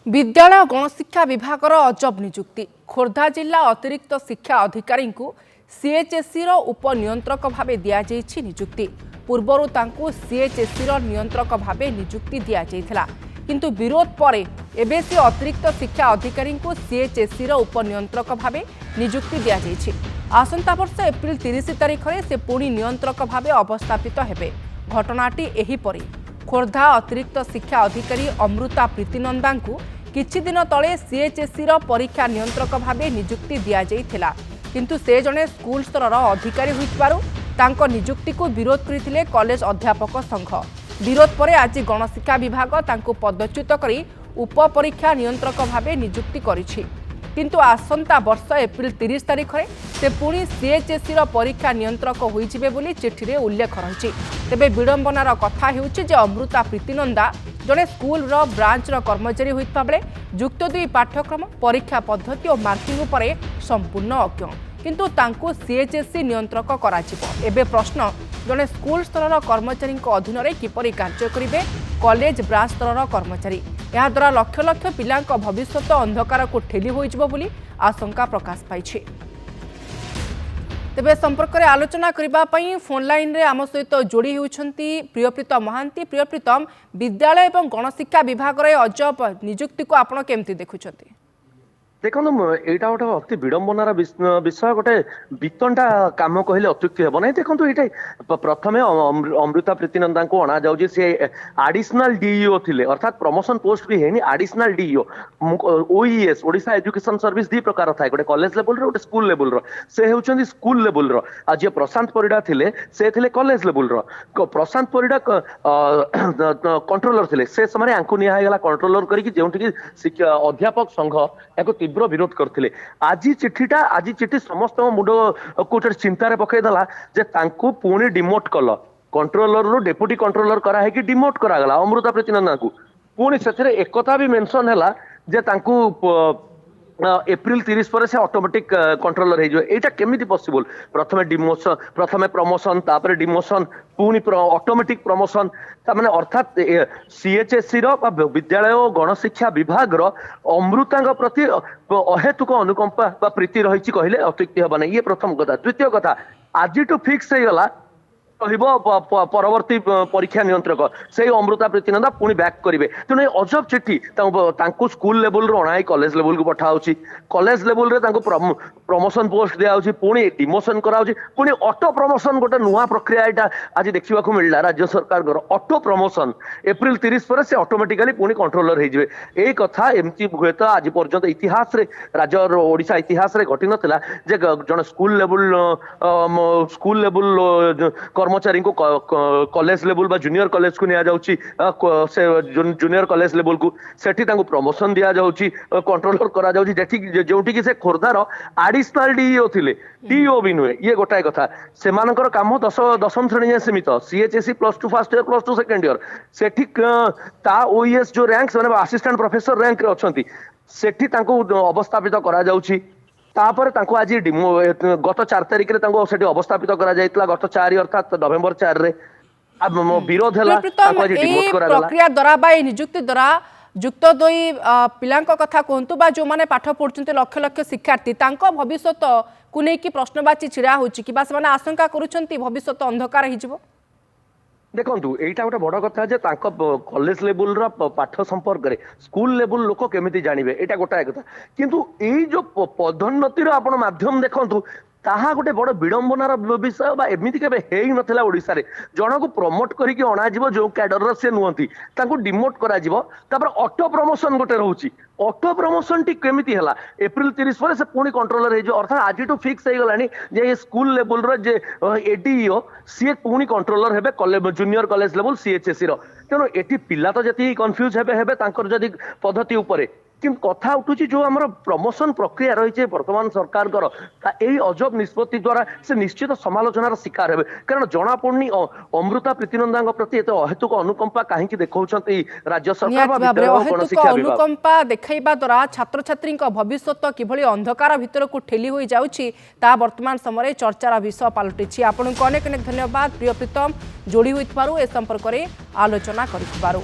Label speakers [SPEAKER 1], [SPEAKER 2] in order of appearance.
[SPEAKER 1] विद्यालय और गणशिक्षा विभाग अजब नियुक्ति खोर्धा जिला अतिरिक्त शिक्षा अधिकारी को सीएचएससी उपनियंत्रक भाव दि नियुक्ति पूर्वर सीएचएससी नियंत्रक भाव नियुक्ति दि किंतु विरोध पर एबे से अतिरिक्त शिक्षा अधिकारी को सीएचएससी उपनियंत्रक भाव नियुक्ति दि आसंता वर्ष एप्रिल 30 तारिख में से पुणी नियंत्रक भाव अवस्थापित हेबे। घटनाटी एहीपरि खोर्धा अतिरिक्त शिक्षा अधिकारी अमृता प्रीतिनंदा को किछि दिन तले सीएचएससी परीक्षा नियंत्रक भाव नियुक्ति दि किंतु से जड़े स्कूल स्तर अधिकारी होइतिबारु तांको नियुक्ति को विरोध करथिले कॉलेज अध्यापक संघ। विरोध पर आज गणशिक्षा विभाग तांको पदच्युत करी उपपरीक्षा नियंत्रक भाव नियुक्ति करिछि किंतु आसंता वर्ष एप्रिल 30 तारिख में से पुणी सीएचएससी परीक्षा नियंत्रक होइजिबे बोली चिठी रे उल्लेख रही। तेबे विडंबनार कथा हेउछि जे अमृता प्रीतिनंदा जड़े स्कूल ब्रांच कर्मचारी होइता बेले युक्त 2 पाठ्यक्रम परीक्षा पद्धति और मार्किंग पर संपूर्ण अज्ञ किंतु तांको सीएचएससी नियंत्रक कराजिबो। एबे प्रश्न जड़े स्कूल स्तर कर्मचारी अधीन में किपरि कार्य करिवे कॉलेज ब्रांच स्तर कर्मचारी या द्वारा लक्ष लक्ष पिलांक भविष्य अंधकार को ठेली होइजिबो बोली आशंका प्रकाश पाइछि। तेबे संपर्क में आलोचना करने फोन लाइन रे आम सहित जोड़ी होती प्रियप्रीतम महांती। प्रियप्रीतम, विद्यालय और गणशिक्षा विभाग अजब नियुक्ति को आपण केमती देखुछंती?
[SPEAKER 2] देखो यहाँ गोटे अति विडंबनार विषय गोटे वितंडा कम कहले अत्युक्ति हे ना। देखो ये प्रथमे अमृता प्रीतिनंदा को अणा जाऊँ सी आडिशनल डीईओ थिले अर्थात प्रमोशन पोस्ट भी है additional DEO OES Odisha education service दी प्रकार था गोटे कॉलेज लेवल रो गोटे स्कूल लेवल रो से होउछंदी स्कूल लेवल रो आ जे प्रशांत परिडा थिले से थिले कॉलेज लेवल रो प्रशांत परिडा कंट्रोलर थिले से समय आंकु निया गला कंट्रोलर करी जेउठी शिक्षा अध्यापक संघ एको तीव्र विरोध करथिले। आज चिठी समस्त मुंड को चिंतार पकईदेला जे तांकु पुणी डिमोट कल कंट्रोलर रो डेप्यूटी कंट्रोलर करा है कि डिमोट करागला अमृता प्रीतिनंदा को पुणी से एकता भी मेंशन है जे तांकु एप्रिल 30 पर से ऑटोमेटिक कंट्रोलर हो केमिति पॉसिबल प्रथमे डिमोशन प्रथमे प्रमोशन तापर डिमोशन पुणी ऑटोमेटिक प्रमोशन माने अर्थात सीएचएससी विद्यालय और गणशिक्षा विभाग अमृता प्रति अहेतुक अनुकंपा प्रीति रही कहले अत्युक्ति हेबा ये प्रथम कथा। द्वितीय कथा आज फिक्स हो गला परवर्ती परीक्षा नियंत्रक से अमृता प्रीतिनंदा पुणी बैक करेंगे तेणु अजब चिठी स्कूल लेवल रो अणाई कॉलेज लेवल को पठाऊँ कॉलेज लेवल रे प्रमोशन पोस्ट दिया पुणी डिमोशन कराऊँ पुणी ऑटो प्रमोशन गोटे नुआ प्रक्रिया यहाँ आज देखा मिलला राज्य सरकार ऑटो प्रमोशन एप्रिल 30 पर से ऑटोमेटिकली पुणी कंट्रोलर हो यही कथा एमती हुए तो आज पर्यंत इतिहास रे राज्य ओडिशा इतिहास रे घटी नथिला जे जन स्कूल लेवल कर्मचारी को कॉलेज लेवल बा जूनियर कॉलेज को निया जाउची से जूनियर कॉलेज लेवल को सेठी तांको प्रमोशन दिया जाउची कंट्रोलर करा जाउची जेठी जोठी कि से खोरदार एडिशनल डीईओ थिले डीईओ भी नुहे ये गोटाए कथा से मानकर काम दशम श्रेणी सीमित सीएचएससी +2 फर्स्ट ईयर +2 सेकंड ईयर सेठी ता ओईएस जो रैंक माने असिस्टेंट प्रोफेसर रैंक रे अछंती सेठी तांको अवस्थापित करा जाउची तापर तांको आज गत 4 तारिख रे तांको सेठी अवस्थापित करा जायतला गत 4 अर्थात नवेम्बर 4 रे अब विरोध हला तांको आज डिमोट करा गला
[SPEAKER 1] प्रक्रिया द्वारा बा नियुक्ति द्वारा युक्त 2 पिलांक कथा कहंतु बा जो माने पाठ पढुचंते लक्ष लक्ष शिक्षार्थी तांको भविष्य को नै कि प्रश्नवाची छिड़ा होची कि बा से माने आशंका करूचंती भविष्य अंधकार हिजबो।
[SPEAKER 2] देखो यहाँ गोटे बड़ कथा जे कॉलेज लेवल पाठ संपर्क में स्कूल लेवल लोक केमिति जानिबे एटा गोटाए कथा किंतु एई जो पदोन्नतिर आपण माध्यम देखंतु ताहा गोटे बड़ विडंबनार विषय बा एमिति केबे हेई नथिला ओडिसा रे जण को प्रमोट करिके अणा जिवो जो कैडर से नुहंती तांको डिमोट करा जिवो तापर ऑटो प्रमोशन गोटे रहउची ऑटो प्रमोशन टी केमिति हला एप्रिल 30 पर से पुणी कंट्रोलर हे जो अर्थात आज तो फिक्स हे गलानी जे स्कूल लेवल रो जे एडीईओ सी पुणी कंट्रोलर हेबे कॉलेज जूनियर कॉलेज लेवल सीएचएससी रो तेनो एटी पिला तो जति कंफ्यूज हेबे तांकर जदी पद्धति ऊपर किंतु कथा उठुची जो आमर प्रमोशन प्रक्रिया रही वर्तमान सरकार यही अजब निष्पत्ति द्वारा से निश्चित समालोचनार शिकार हेबे कारण जना पड़नी अमृता प्रीतिनंदा प्रति एत अहेतुक अनुकंपा कहीं देखा राज्य सरकार
[SPEAKER 1] अनुकंपा देखा द्वारा छात्र छात्री भविष्य किभली अंधकार भितर को ठेली हो जाउछि ता वर्तमान समय चर्चार विषय पलटि। आपको अनेक अनेक धन्यवाद प्रियप्रीतम जोड़ी होइतबारु ए संपर्क में आलोचना करितबारु।